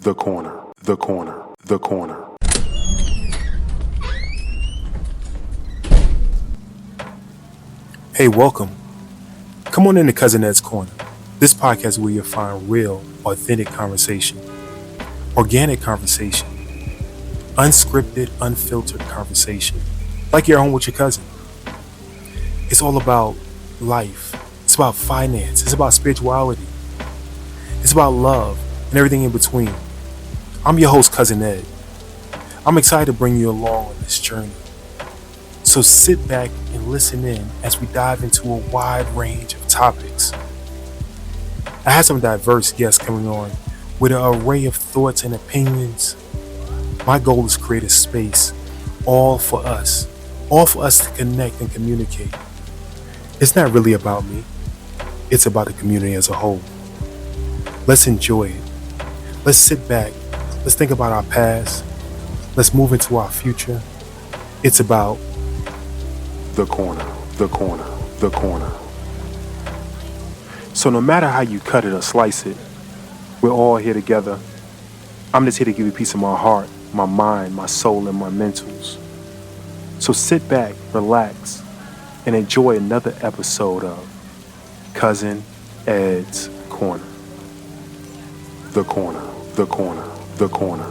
The corner, the corner, the corner. Hey, welcome. Come on into Cousin Ed's Corner. This podcast is where you'll find real, authentic conversation, organic conversation, unscripted, unfiltered conversation, like you're home with your cousin. It's all about life. It's about finance. It's about spirituality. It's about love and everything in between. I'm your host, Cousin Ed. I'm excited to bring you along on this journey. So sit back and listen in as we dive into a wide range of topics. I have some diverse guests coming on with an array of thoughts and opinions. My goal is to create a space all for us to connect and communicate. It's not really about me. It's about the community as a whole. Let's enjoy it. Let's sit back. Let's think about our past. Let's move into our future. It's about The corner, the corner, the corner. So no matter how you cut it or slice it, we're all here together. I'm just here to give you a piece of my heart, my mind, my soul, and my mentals. So sit back, relax, and enjoy another episode of Cousin Ed's Corner. The corner, the corner, the corner.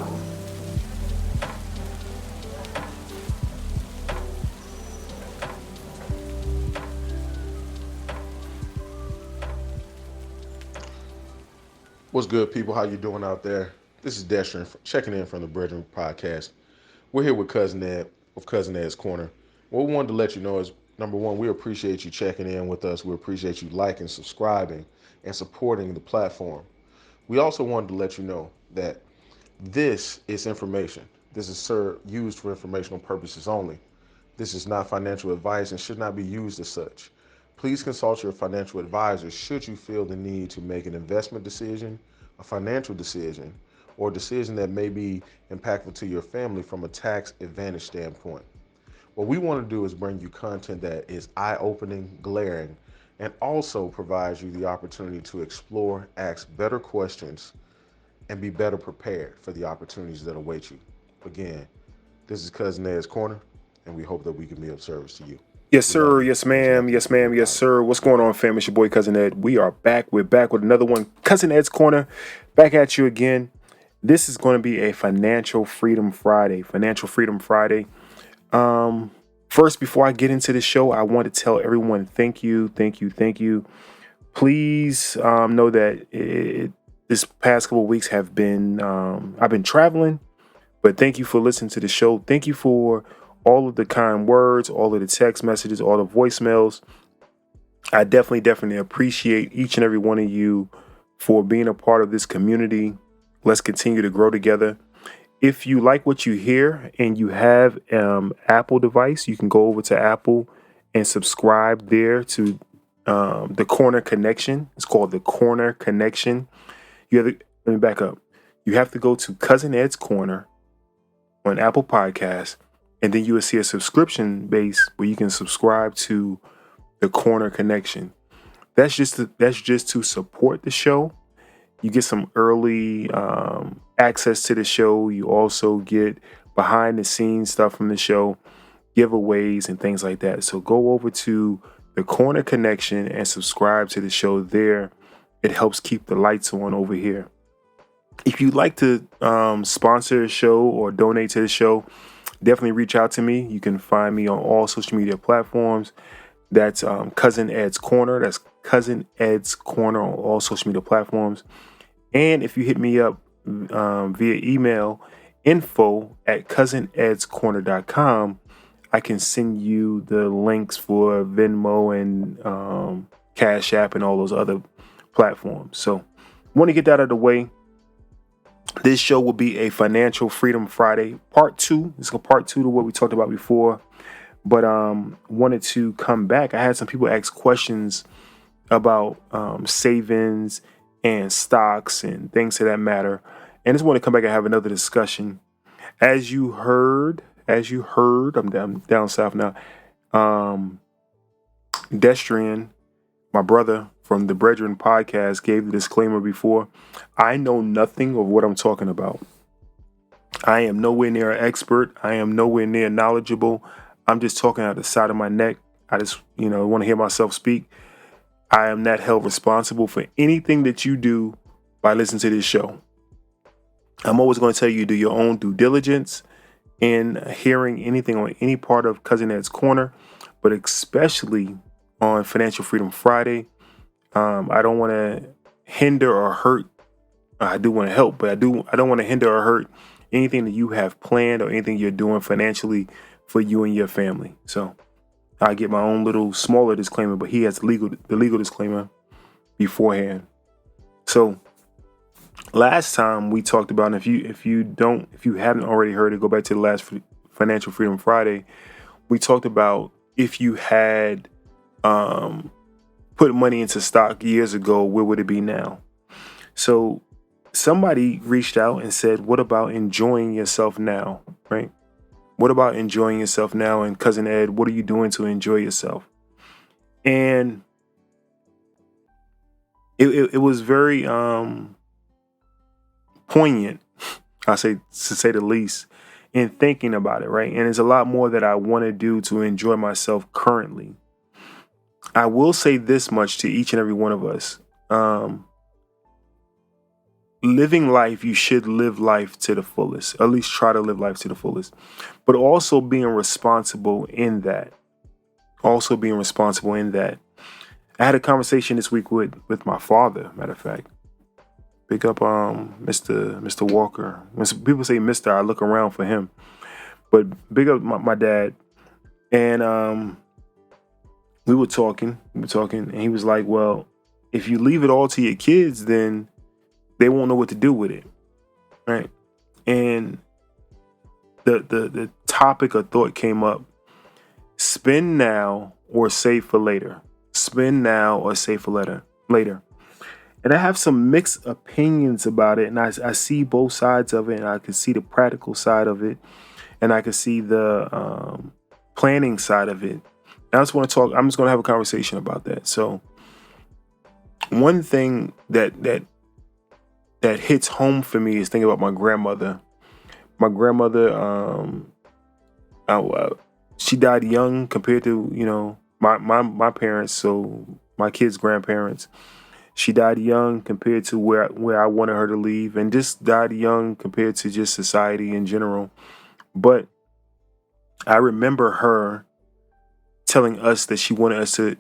What's good, people? How you doing out there? This is Destrin checking in from the Brethren Podcast. We're here with Cousin Ed of Cousin Ed's Corner. What we wanted to let you know is, number one, we appreciate you checking in with us. We appreciate you liking, subscribing, and supporting the platform. We also wanted to let you know that this is information. This is used for informational purposes only. This is not financial advice and should not be used as such. Please consult your financial advisor should you feel the need to make an investment decision, a financial decision, or a decision that may be impactful to your family from a tax advantage standpoint. What we want to do is bring you content that is eye-opening, glaring, and also provides you the opportunity to explore, ask better questions, and be better prepared for the opportunities that await you. Again, this is Cousin Ed's Corner, and we hope that we can be of service to you. Yes, sir. Yes, ma'am. Yes, ma'am. Yes, sir. What's going on, fam? It's your boy, Cousin Ed. We are back. We're back with another one. Cousin Ed's Corner. Back at you again. This is going to be a Financial Freedom Friday. Financial Freedom Friday. First, before I get into the show, I want to tell everyone thank you. Please know that this past couple of weeks have been, I've been traveling, but thank you for listening to the show. Thank you for all of the kind words, all of the text messages, all the voicemails. I definitely appreciate each and every one of you for being a part of this community. Let's continue to grow together. If you like what you hear and you have Apple device, you can go over to Apple and subscribe there to the Corner Connection. It's called the Corner Connection. Let me back up. You have to go to Cousin Ed's Corner on Apple Podcasts. And then you will see a subscription base where you can subscribe to the Corner Connection. That's just to support the show. You get some early access to the show. You also get behind the scenes stuff from the show, giveaways and things like that. So go over to the Corner Connection and subscribe to the show there. It helps keep the lights on over here. If you'd like to sponsor a show or donate to the show, definitely reach out to me. You can find me on all social media platforms. That's Cousin Ed's Corner. That's Cousin Ed's Corner on all social media platforms. And if you hit me up via email, info@cousinedscorner.com, I can send you the links for Venmo and Cash App and all those other platforms. So want to get that out of the way. This show will be a Financial Freedom Friday part 2. It's a part 2 to what we talked about before. But wanted to come back. I had some people ask questions about savings and stocks and things of that matter. And I just want to come back and have another discussion. As you heard, I'm down south now. Destrian my brother from the Brethren podcast gave the disclaimer before. I know nothing of what I'm talking about. I am nowhere near an expert. I am nowhere near knowledgeable. I'm just talking out the side of my neck. I just, want to hear myself speak. I am not held responsible for anything that you do by listening to this show. I'm always going to tell you do your own due diligence in hearing anything on any part of Cousin Ed's Corner, but especially on Financial Freedom Friday. I don't want to hinder or hurt. I do want to help, but I don't want to hinder or hurt anything that you have planned or anything you're doing financially for you and your family. So I get my own little smaller disclaimer, but he has the legal disclaimer beforehand. So last time we talked about, and if you haven't already heard it, go back to the last Financial Freedom Friday. We talked about if you had put money into stock years ago, where would it be now? So somebody reached out and said, what about enjoying yourself now, right? What about enjoying yourself now? And Cousin Ed, what are you doing to enjoy yourself? And it was very poignant, to say the least, in thinking about it, right? And there's a lot more that I want to do to enjoy myself currently. I will say this much to each and every one of us. Living life, you should live life to the fullest, at least try to live life to the fullest, but also being responsible in that. I had a conversation this week with my father, matter of fact. Big up Mr. Walker. When people say Mr., I look around for him. But big up my dad. And we were talking, and he was like, well, if you leave it all to your kids, then they won't know what to do with it, right? And the topic of thought came up: spend now or save for later. Spend now or save for later. And I have some mixed opinions about it, and I see both sides of it, and I can see the practical side of it, and I can see the planning side of it. And I'm just going to have a conversation about that. So one thing that hits home for me is thinking about my grandmother. My grandmother, she died young compared to, my parents, so my kids' grandparents. She died young compared to where I wanted her to leave, and just died young compared to just society in general. But I remember her telling us that she wanted us to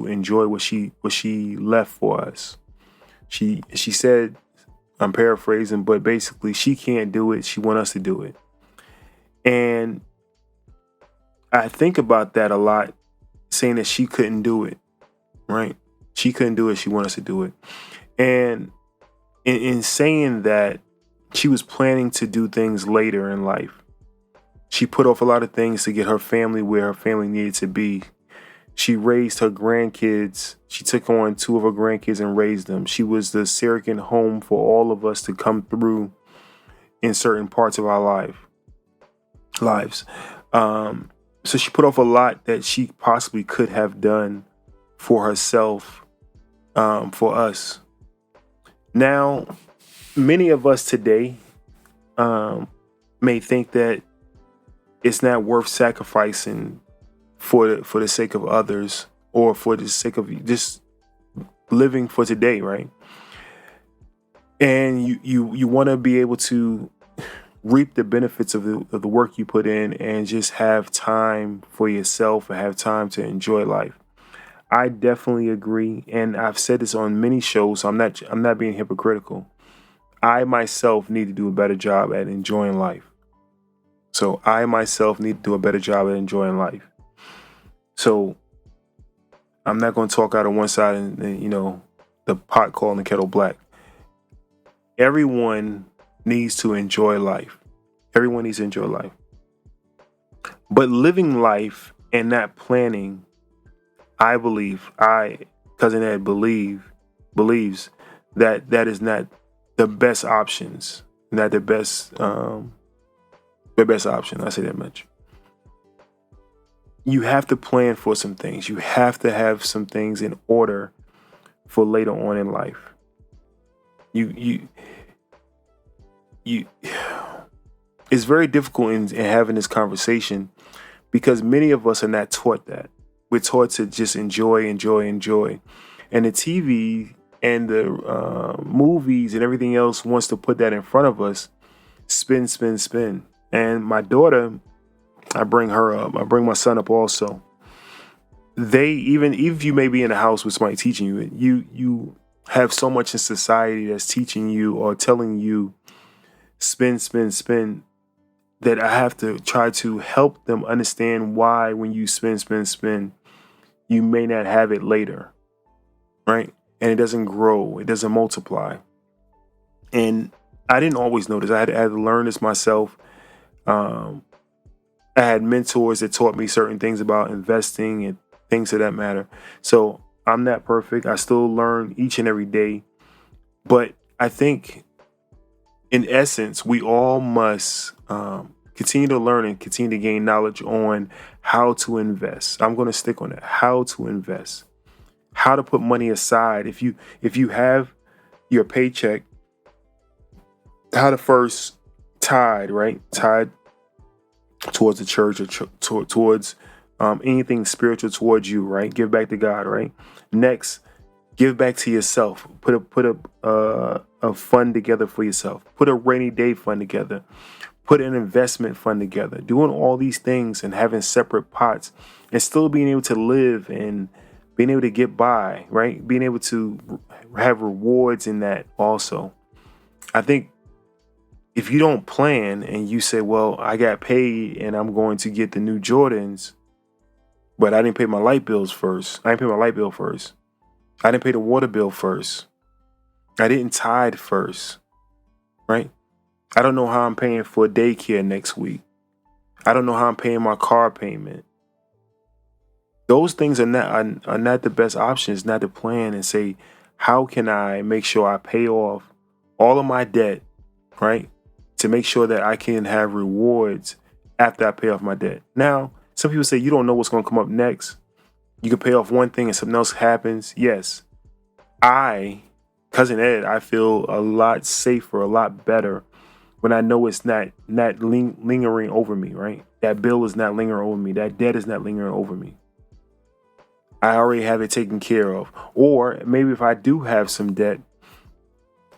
enjoy what she left for us. She said, I'm paraphrasing, but basically she can't do it. She wants us to do it. And I think about that a lot, saying that she couldn't do it, right? She couldn't do it. She wanted us to do it. And in saying that, she was planning to do things later in life. She put off a lot of things to get her family where her family needed to be. She raised her grandkids. She took on 2 of her grandkids and raised them. She was the surrogate home for all of us to come through in certain parts of our lives. So she put off a lot that she possibly could have done for herself, for us. Now, many of us today may think that it's not worth sacrificing for the sake of others, or for the sake of just living for today, right? And you want to be able to reap the benefits of the work you put in, and just have time for yourself and have time to enjoy life. I definitely agree, and I've said this on many shows, so I'm not being hypocritical. I myself need to do a better job at enjoying life. So I myself need to do a better job at enjoying life. So I'm not going to talk out of one side and the pot calling the kettle black. Everyone needs to enjoy life. Everyone needs to enjoy life. But living life and not planning, Cousin Ed believes that is not the best options, not the best option. I say that much. you have to plan for some things. You have to have some things in order for later on in life. You you it's very difficult in having this conversation because many of us are not taught that. We're taught to just enjoy. And the TV and the movies and everything else wants to put that in front of us. Spin. And my daughter, I bring her up. I bring my son up also. They, even if you may be in a house with somebody teaching you have so much in society that's teaching you or telling you spin, that I have to try to help them understand why when you spin, you may not have it later, right? And it doesn't grow, it doesn't multiply. And I didn't always know this. I had to learn this myself. I had mentors that taught me certain things about investing and things of that matter. So I'm not perfect. I still learn each and every day. But I think in essence, we all must continue to learn and continue to gain knowledge on how to invest. I'm going to stick on that. How to invest, how to put money aside. If you have your paycheck, how to first tithe towards the church or towards anything spiritual towards you, right? Give back to God, right? Next, give back to yourself. Put a fund together for yourself. Put a rainy day fund together. Put an investment fund together. Doing all these things and having separate pots and still being able to live and being able to get by, right? Being able to have rewards in that also. I think if you don't plan and you say, well, I got paid and I'm going to get the new Jordans, but I didn't pay my light bills first. I didn't pay my light bill first. I didn't pay the water bill first. I didn't tithe first, right? I don't know how I'm paying for daycare next week. I don't know how I'm paying my car payment. Those things are not the best options, not to plan and say, how can I make sure I pay off all of my debt, right? To make sure that I can have rewards after I pay off my debt. Now, some people say you don't know what's going to come up next. You can pay off one thing and something else happens. Yes. Cousin Ed, I feel a lot safer, a lot better when I know it's not lingering over me, right? That bill is not lingering over me. That debt is not lingering over me. I already have it taken care of. Or maybe if I do have some debt,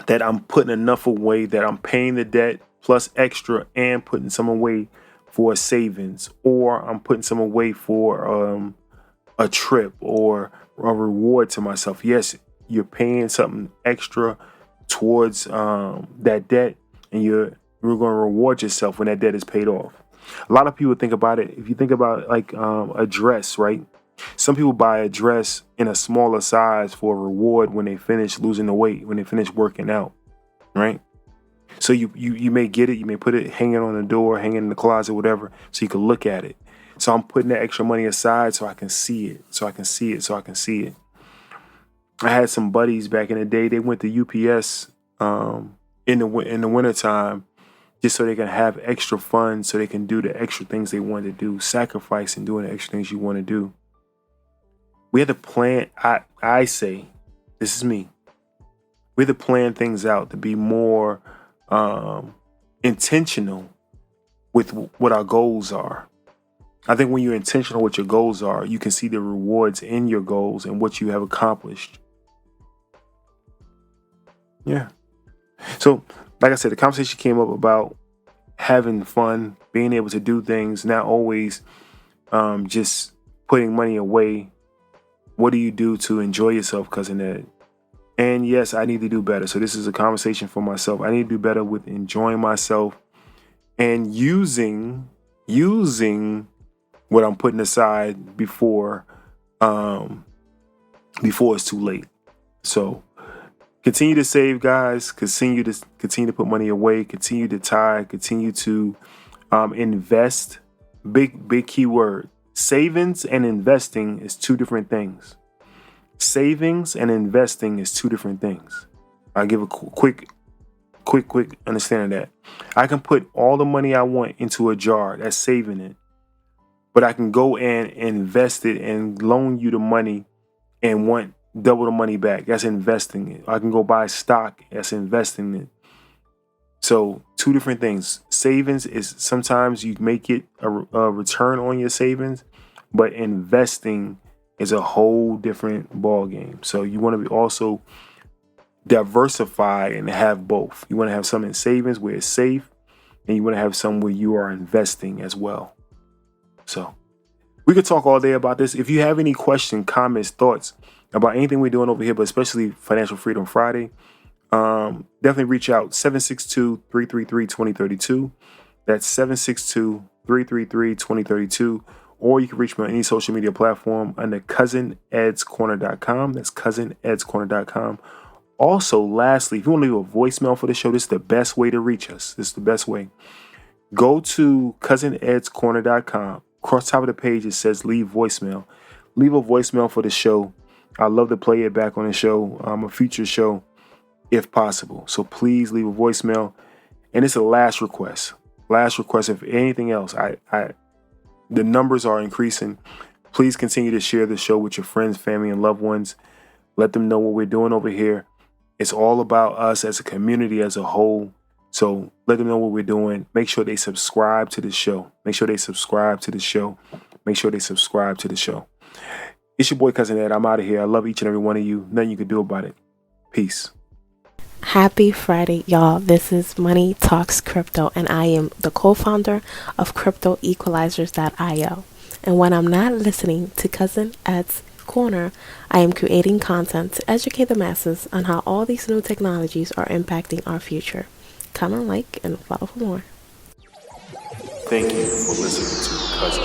that I'm putting enough away that I'm paying the debt plus extra and putting some away for savings, or I'm putting some away for a trip or a reward to myself. Yes, you're paying something extra towards that debt, and you're going to reward yourself when that debt is paid off. A lot of people think about it. If you think about like a dress, right? Some people buy a dress in a smaller size for a reward when they finish losing the weight, when they finish working out, right? So you may get it, you may put it hanging on the door, hanging in the closet, whatever, so you can look at it. So I'm putting that extra money aside so I can see it, I had some buddies back in the day, they went to UPS in the wintertime just so they can have extra funds so they can do the extra things they want to do, sacrifice and doing the extra things you want to do. We have to plan, I say, this is me, we have to plan things out to be more intentional with what our goals are. I think when you're intentional with your goals are, you can see the rewards in your goals and what you have accomplished. Yeah. So, like I said, the conversation came up about having fun, being able to do things, not always just putting money away. What do you do to enjoy yourself, Cousin Ed? And yes, I need to do better. So this is a conversation for myself. I need to do better with enjoying myself and using what I'm putting aside before it's too late. So continue to save, guys. Continue to put money away. Continue to tithe. Continue to invest. Big key word. Savings and investing is two different things. Savings and investing is two different things. I'll give a quick understanding of that. I can put all the money I want into a jar. That's saving it. but I can go and invest it and loan you the money and want double the money back. That's investing it. I can go buy stock. That's investing it. So two different things. Savings is sometimes you make it a return on your savings, but investing is a whole different ball game. So you want to be also diversify and have both. You want to have some in savings where it's safe, and you want to have some where you are investing as well. So we could talk all day about this. If you have any questions, comments, thoughts about anything we're doing over here, but especially Financial Freedom Friday, definitely reach out. 762-333-2032. That's 762-333-2032. Or you can reach me on any social media platform under cousinedscorner.com. That's cousinedscorner.com. Also, lastly, if you want to leave a voicemail for the show, this is the best way to reach us. This is the best way. Go to cousinedscorner.com. Across the top of the page, it says leave voicemail. Leave a voicemail for the show. I love to play it back on the show, a future show, if possible. So please leave a voicemail. And it's a last request. Last request. If anything else, the numbers are increasing. Please continue to share the show with your friends, family, and loved ones. Let them know what we're doing over here. It's all about us as a community as a whole. So let them know what we're doing. Make sure they subscribe to the show. Make sure they subscribe to the show. Make sure they subscribe to the show. It's your boy, Cousin Ed. I'm out of here. I love each and every one of you. Nothing you can do about it. Peace. Happy Friday, y'all. This is Money Talks Crypto, and I am the co-founder of CryptoEqualizers.io. And when I'm not listening to Cousin Ed's Corner, I am creating content to educate the masses on how all these new technologies are impacting our future. Comment, like, and follow for more. Thank you for listening to Cousin